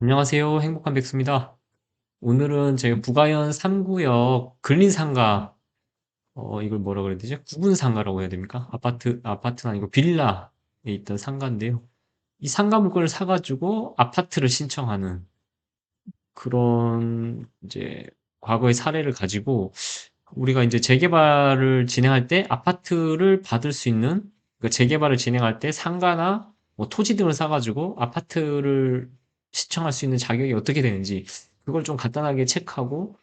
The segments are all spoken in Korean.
안녕하세요. 행복한 백수입니다. 오늘은 제가 부가현 3구역 근린상가, 이걸 뭐라 그래야 되죠? 구분 상가라고 해야 됩니까? 아파트는 아니고 빌라에 있던 상가인데요. 이 상가 물건을 사가지고 아파트를 신청하는 그런 이제 과거의 사례를 가지고 우리가 이제 재개발을 진행할 때 아파트를 받을 수 있는, 그러니까 재개발을 진행할 때 상가나 뭐 토지 등을 사가지고 아파트를 신청할 수 있는 자격이 어떻게 되는지 그걸 좀 간단하게 체크하고,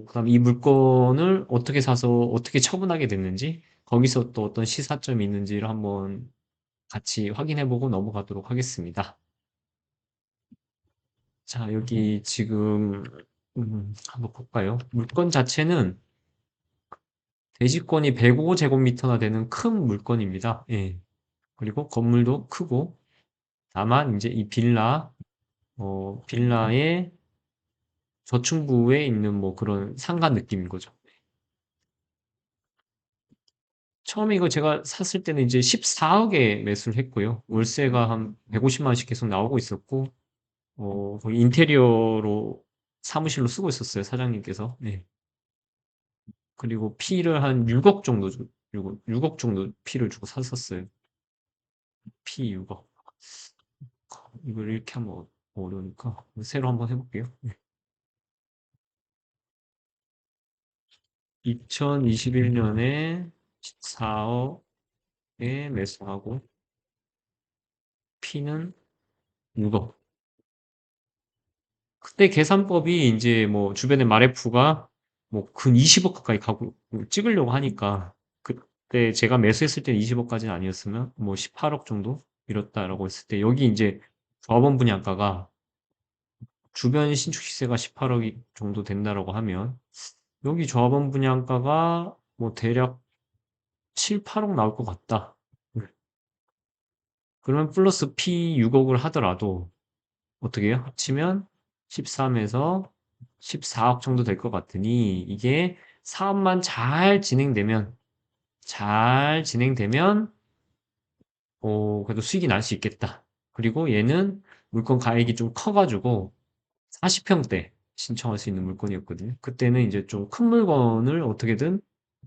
그다음에 이 물건을 어떻게 사서 어떻게 처분하게 됐는지 거기서 또 어떤 시사점이 있는지를 한번 같이 확인해보고 넘어가도록 하겠습니다. 자, 여기 지금 한번 볼까요? 물건 자체는 대지권이 105제곱미터나 되는 큰 물건입니다. 예. 그리고 건물도 크고, 다만 이제 이 빌라의 저층부에 있는 뭐 그런 상가 느낌인 거죠. 처음에 이거 제가 샀을 때는 이제 14억에 매수를 했고요. 월세가 한 150만 원씩 계속 나오고 있었고, 거기 인테리어로 사무실로 쓰고 있었어요, 사장님께서. 네. 그리고 피를 한 6억 정도, 6억 정도 피를 주고 샀었어요. 피 6억. 이걸 이렇게 하면 어려우니까 새로 한번 해볼게요. 2021년에 14억에 매수하고 P는 6억. 그때 계산법이 이제 뭐 주변에 마레프가 뭐 근 20억 가까이 가고 찍으려고 하니까 그때 제가 매수했을 때 20억까지는 아니었으면 뭐 18억 정도 이렇다라고 했을 때 여기 이제 조합원 분양가가 주변 신축 시세가 18억 정도 된다라고 하면 여기 조합원 분양가가 뭐 대략 7, 8억 나올 것 같다. 그러면 플러스 P 6억을 하더라도 어떻게 해요? 합치면 13에서 14억 정도 될 것 같으니 이게 사업만 잘 진행되면 그래도 수익이 날 수 있겠다. 그리고 얘는 물건 가액이 좀 커가지고 40평대 신청할 수 있는 물건이었거든요. 그때는 이제 좀 큰 물건을 어떻게든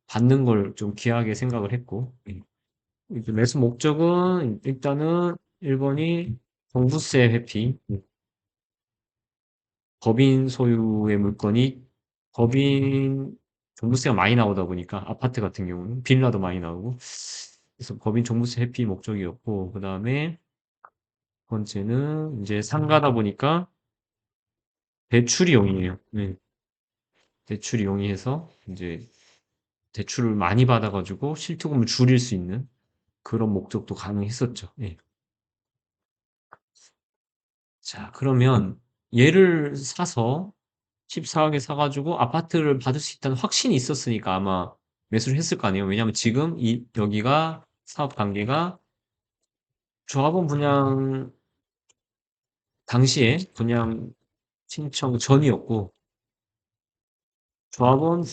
받는 걸 좀 귀하게 생각을 했고, 예. 이제 매수 목적은 일단은 1번이 종부세 회피, 법인 소유의 물건이 법인 종부세가 많이 나오다 보니까 아파트 같은 경우는 빌라도 많이 나오고 그래서 법인 종부세 회피 목적이었고 그 다음에 번째는 이제 상가다 보니까 대출이 용이해요. 네. 대출이 용이해서 이제 대출을 많이 받아가지고 실투금을 줄일 수 있는 그런 목적도 가능했었죠. 예. 자, 그러면 얘를 사서 14억에 사가지고 아파트를 받을 수 있다는 확신이 있었으니까 아마 매수를 했을 거 아니에요. 왜냐면 지금 여기가 사업 단계가 조합원 분양 당시에 분양 신청 전이었고 조합원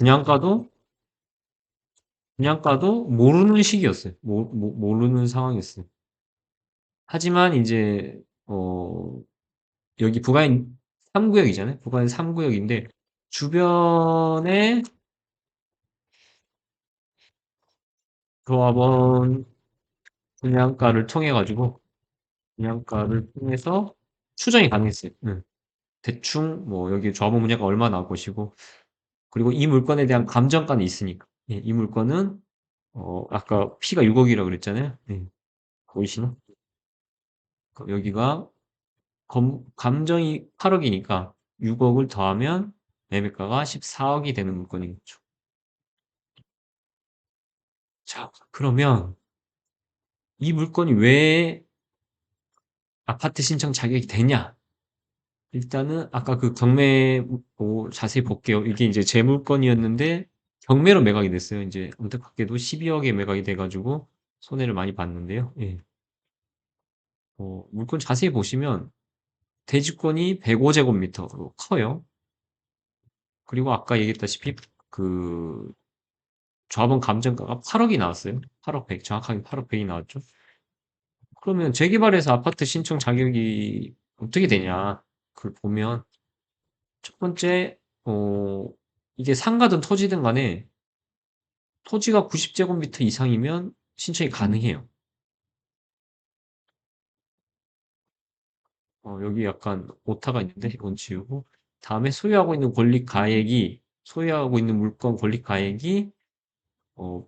분양가도 모르는 시기였어요. 모르는 상황이었어요. 하지만 이제 여기 부가인 3구역이잖아요. 부가인 3구역인데 주변에 조합원 분양가를 통해 가지고 분양가를 통해서 추정이 가능했어요. 대충 뭐 여기 조합원 분양가 얼마 나올 것이고 그리고 이 물건에 대한 감정가는 있으니까. 예, 이 물건은 아까 P가 6억이라고 그랬잖아요. 예, 보이시나? 여기가 감정이 8억이니까 6억을 더하면 매매가가 14억이 되는 물건인 거죠. 자, 그러면 이 물건이 왜 아파트 신청 자격이 되냐? 일단은 아까 그 경매 자세히 볼게요. 이게 이제 제 물건이었는데 경매로 매각이 됐어요. 이제 안타깝게도 12억에 매각이 돼가지고 손해를 많이 봤는데요. 예. 물건 자세히 보시면 대지권이 105제곱미터로 커요. 그리고 아까 얘기했다시피 그 조합원 감정가가 8억이 나왔어요. 8억 100, 정확하게 8억 100이 나왔죠. 그러면 재개발해서 아파트 신청 자격이 어떻게 되냐. 그걸 보면, 첫 번째, 어, 이게 상가든 토지든 간에 토지가 90제곱미터 이상이면 신청이 가능해요. 여기 약간 오타가 있는데 이건 지우고 다음에 소유하고 있는 물건 권리 가액이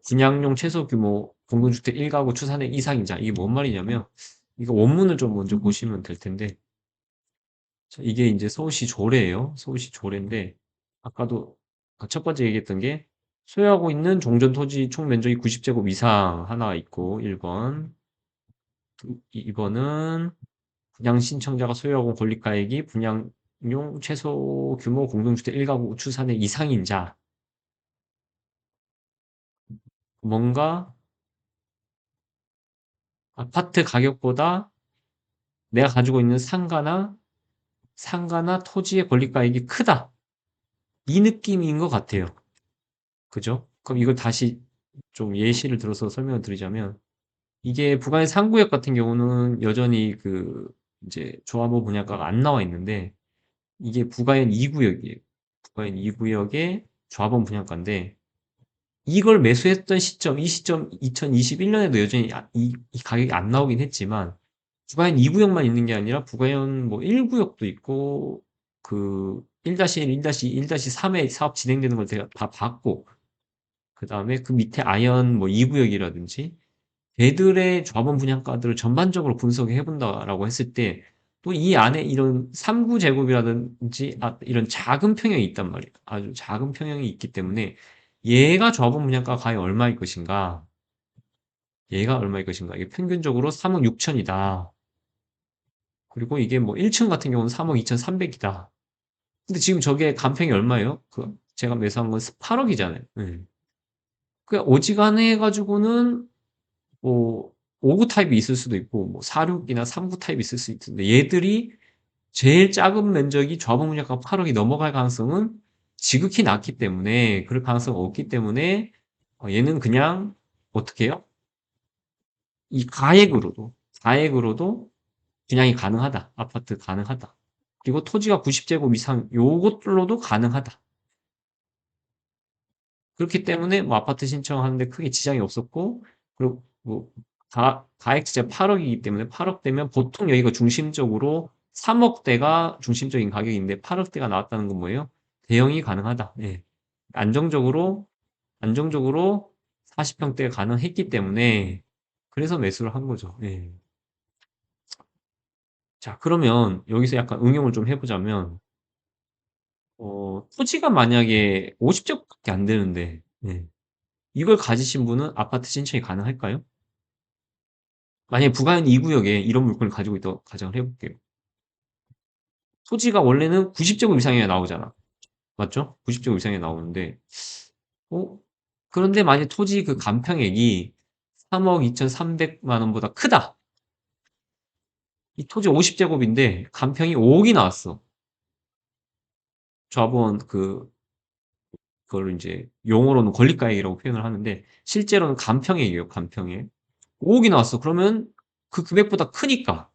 분양용 최소 규모 공동주택 1가구 추산액 이상이자 이게 뭔 말이냐면 이거 원문을 좀 먼저 보시면 될 텐데 자, 이게 이제 서울시 조례예요. 서울시 조례인데 아까도 첫 번째 얘기했던 게 소유하고 있는 종전 토지 총 면적이 90제곱 이상 하나 있고 1번 2번은 분양 신청자가 소유하고 권리가액이 분양용 최소 규모 공동주택 1가구 추산액 이상인 자 뭔가 아파트 가격보다 내가 가지고 있는 상가나 토지의 권리가액이 크다. 이 느낌인 것 같아요. 그죠? 그럼 이걸 다시 좀 예시를 들어서 설명을 드리자면 이게 부가의 상구역 같은 경우는 여전히 그 이제 조합원 분양가가 안 나와 있는데 이게 부가현 2구역이에요. 부가현 2구역의 조합원 분양가인데 이걸 매수했던 시점, 이 시점 2021년에도 여전히 이 가격이 안 나오긴 했지만 부가현 2구역만 있는 게 아니라 부가현 뭐 1구역도 있고 그 1-1, 1-2, 1-3에 사업 진행되는 걸 제가 다 봤고 그 다음에 그 밑에 아현 뭐 2구역이라든지 걔들의 조합원 분양가들을 전반적으로 분석해 본다라고 했을 때 또 이 안에 이런 3구 제곱이라든지 이런 작은 평형이 있단 말이에요. 아주 작은 평형이 있기 때문에 얘가 조합원 분양가가 과연 얼마일 것인가? 얘가 얼마일 것인가? 이게 평균적으로 3억 6천이다. 그리고 이게 뭐 1층 같은 경우는 3억 2,300이다. 근데 지금 저게 간평이 얼마예요? 제가 매수한 건 8억이잖아요. 그 어지간해 가지고는 뭐 5구 타입이 있을 수도 있고 뭐 4, 6이나 3구 타입이 있을 수 있는데 얘들이 제일 작은 면적이 조합원 분양가 8억이 넘어갈 가능성은 지극히 낮기 때문에 그럴 가능성이 없기 때문에 얘는 그냥 어떻게 해요? 이 가액으로도 분양이 가능하다. 아파트 가능하다. 그리고 토지가 90제곱 이상 요것들로도 가능하다. 그렇기 때문에 뭐 아파트 신청하는데 크게 지장이 없었고 그리고 뭐 가액 자체가 8억이기 때문에 8억 되면 보통 여기가 중심적으로 3억대가 중심적인 가격인데 8억대가 나왔다는 건 뭐예요? 대형이 가능하다. 예. 안정적으로 40평대가 가능했기 때문에 그래서 매수를 한 거죠. 예. 자, 그러면 여기서 약간 응용을 좀 해보자면 토지가 만약에 50제곱밖에 안 되는데 예. 이걸 가지신 분은 아파트 신청이 가능할까요? 만약에 부가현 2구역에 이런 물건을 가지고 있다고 가정을 해볼게요. 토지가 원래는 90제곱 이상이야 나오잖아. 맞죠? 90제곱 이상이 나오는데, 어? 그런데 만약 토지 그 간평액이 3억 2,300만 원보다 크다. 이 토지 50제곱인데 간평이 5억이 나왔어. 조합원 그걸 이제 용어로는 권리가액이라고 표현을 하는데 실제로는 간평액이에요. 간평액. 5억이 나왔어. 그러면 그 금액보다 크니까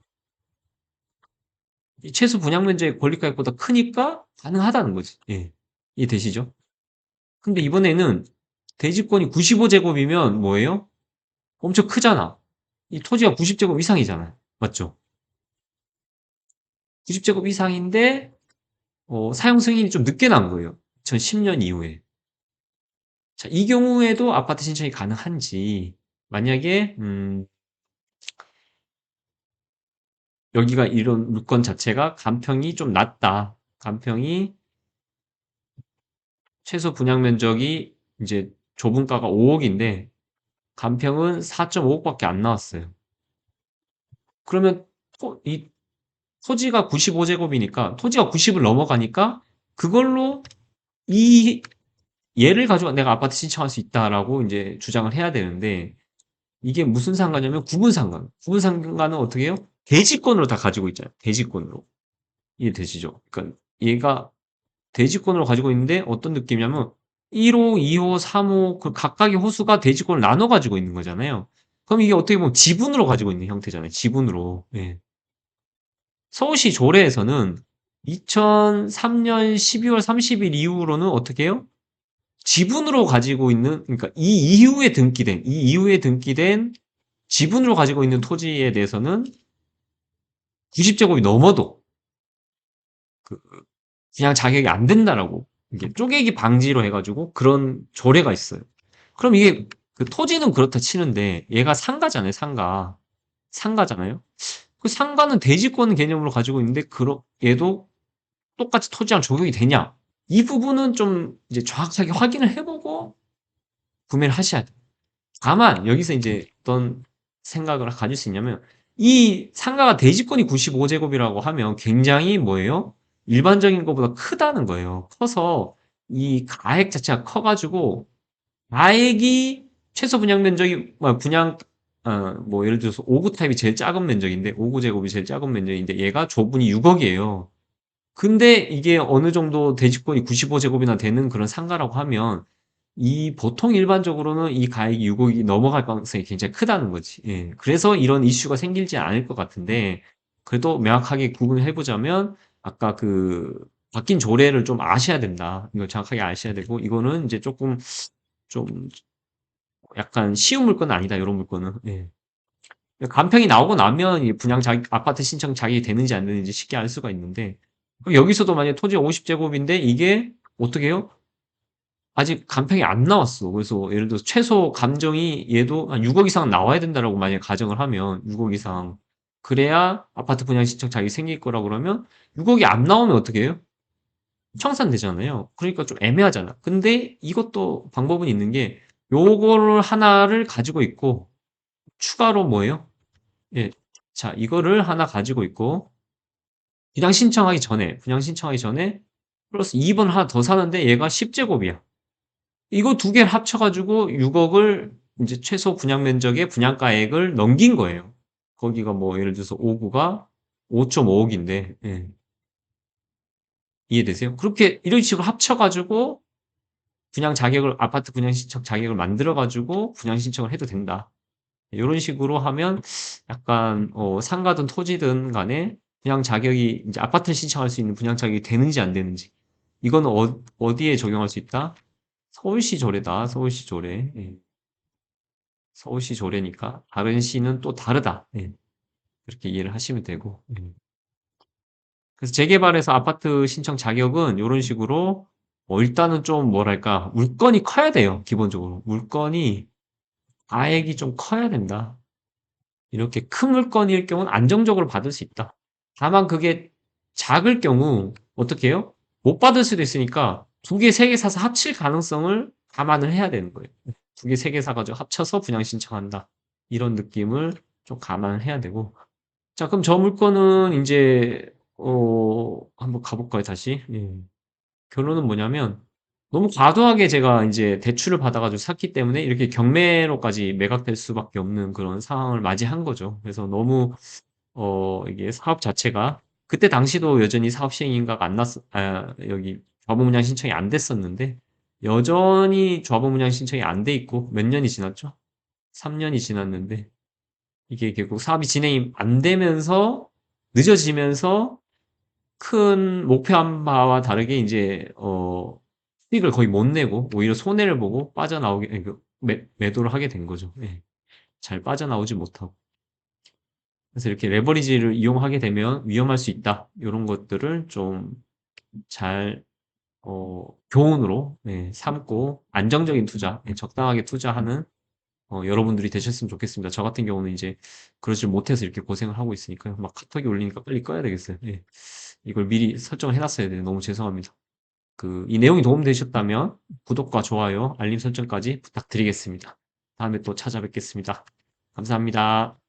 이 최소 분양 면적의 권리가액보다 크니까 가능하다는 거지. 예. 이해되시죠? 근데 이번에는 대지권이 95제곱이면 뭐예요? 엄청 크잖아. 이 토지가 90제곱 이상이잖아요. 맞죠? 90제곱 이상인데 사용 승인이 좀 늦게 난 거예요. 2010년 이후에. 자, 이 경우에도 아파트 신청이 가능한지 만약에 여기가 이런 물건 자체가 간평이 좀 낮다. 간평이 최소 분양 면적이 이제 좁은가가 5억인데 간평은 4.5억밖에 안 나왔어요. 그러면 이 토지가 95제곱이니까 토지가 90을 넘어가니까 그걸로 이 얘를 가지고 내가 아파트 신청할 수 있다라고 이제 주장을 해야 되는데 이게 무슨 상가냐면 구분 상가. 구분 상가는 어떻게 해요? 대지권으로 다 가지고 있잖아요. 대지권으로. 이해되시죠? 그러니까 얘가 대지권으로 가지고 있는데 어떤 느낌이냐면 1호, 2호, 3호 그 각각의 호수가 대지권을 나눠 가지고 있는 거잖아요. 그럼 이게 어떻게 보면 지분으로 가지고 있는 형태잖아요. 지분으로. 예. 서울시 조례에서는 2003년 12월 30일 이후로는 어떻게 해요? 지분으로 가지고 있는, 그러니까 이 이후에 등기된 지분으로 가지고 있는 토지에 대해서는 90제곱이 넘어도 그 그냥 자격이 안 된다라고 이게 쪼개기 방지로 해가지고 그런 조례가 있어요. 그럼 이게 그 토지는 그렇다 치는데 얘가 상가잖아요, 상가. 상가잖아요. 그 상가는 대지권 개념으로 가지고 있는데 얘도 똑같이 토지랑 적용이 되냐? 이 부분은 좀 이제 정확하게 확인을 해보고 구매를 하셔야 돼요. 다만 여기서 이제 어떤 생각을 가질 수 있냐면 이 상가가 대지권이 95제곱이라고 하면 굉장히 뭐예요? 일반적인 것보다 크다는 거예요. 커서 이 가액 자체가 커가지고 가액이 최소 분양 면적이 뭐 예를 들어서 5구 타입이 제일 작은 면적인데 5구 제곱이 제일 작은 면적인데 얘가 조분이 6억이에요. 근데 이게 어느 정도 대지권이 95제곱이나 되는 그런 상가라고 하면 이 보통 일반적으로는 이 가액이 6억이 넘어갈 가능성이 굉장히 크다는 거지. 예. 그래서 이런 이슈가 생기지 않을 것 같은데 그래도 명확하게 구분을 해보자면 아까 그 바뀐 조례를 좀 아셔야 된다. 이거 정확하게 아셔야 되고 이거는 이제 조금 좀 약간 쉬운 물건은 아니다. 이런 물건은. 예. 간평이 나오고 나면 아파트 신청 자격이 되는지 안 되는지 쉽게 알 수가 있는데 그럼 여기서도 만약에 토지 50제곱인데 이게 어떻게 해요? 아직 간평이 안 나왔어. 그래서 예를 들어서 최소 감정이 얘도 한 6억 이상 나와야 된다라고 만약에 가정을 하면 6억 이상 그래야 아파트 분양 신청 자격이 생길 거라 그러면 6억이 안 나오면 어떻게 해요? 청산되잖아요. 그러니까 좀 애매하잖아. 근데 이것도 방법은 있는 게 요거를 하나를 가지고 있고 추가로 뭐예요? 예. 자, 이거를 하나 가지고 있고 분양 신청하기 전에 플러스 2번 하나 더 사는데 얘가 10제곱이야. 이거 두 개를 합쳐가지고 6억을 이제 최소 분양 면적의 분양가액을 넘긴 거예요. 거기가 뭐 예를 들어서 5구가 5.5억인데 이해되세요? 그렇게 이런 식으로 합쳐가지고 아파트 분양 신청 자격을 만들어가지고 분양 신청을 해도 된다. 이런 식으로 하면 약간 상가든 토지든 간에 분양 자격이 이제 아파트를 신청할 수 있는 분양 자격이 되는지 안 되는지 이거는 어디에 적용할 수 있다? 서울시 조례다. 서울시 조례. 예. 서울시 조례니까 다른 시는 또 다르다. 예. 그렇게 이해를 하시면 되고. 예. 그래서 재개발해서 아파트 신청 자격은 이런 식으로 일단은 좀 뭐랄까 물건이 커야 돼요. 기본적으로 물건이 가액이 좀 커야 된다. 이렇게 큰 물건일 경우는 안정적으로 받을 수 있다. 다만 그게 작을 경우 어떻게 해요? 못 받을 수도 있으니까 두 개, 세 개 사서 합칠 가능성을 감안을 해야 되는 거예요. 두 개, 세 개 사가지고 합쳐서 분양 신청한다. 이런 느낌을 좀 감안을 해야 되고. 자, 그럼 저 물건은 이제 한번 가볼까요, 다시? 예. 결론은 뭐냐면 너무 과도하게 제가 이제 대출을 받아가지고 샀기 때문에 이렇게 경매로까지 매각될 수밖에 없는 그런 상황을 맞이한 거죠. 그래서 너무 이게 사업 자체가 그때 당시도 여전히 사업 시행인가가 안 났, 아, 여기 좌분 분양 신청이 안 됐었는데 여전히 좌분 분양 신청이 안 돼 있고 몇 년이 지났죠? 3년이 지났는데 이게 결국 사업이 진행이 안 되면서 늦어지면서 큰 목표한 바와 다르게 이제 수익을 거의 못 내고 오히려 손해를 보고 빠져나오게 매도를 하게 된 거죠. 예. 잘 빠져나오지 못하고. 그래서 이렇게 레버리지를 이용하게 되면 위험할 수 있다. 이런 것들을 좀 잘 교훈으로 삼고 안정적인 투자, 적당하게 투자하는 여러분들이 되셨으면 좋겠습니다. 저 같은 경우는 이제 그러질 못해서 이렇게 고생을 하고 있으니까요. 막 카톡이 올리니까 빨리 꺼야 되겠어요. 예. 이걸 미리 설정을 해놨어야 돼요. 너무 죄송합니다. 이 내용이 도움되셨다면 구독과 좋아요, 알림 설정까지 부탁드리겠습니다. 다음에 또 찾아뵙겠습니다. 감사합니다.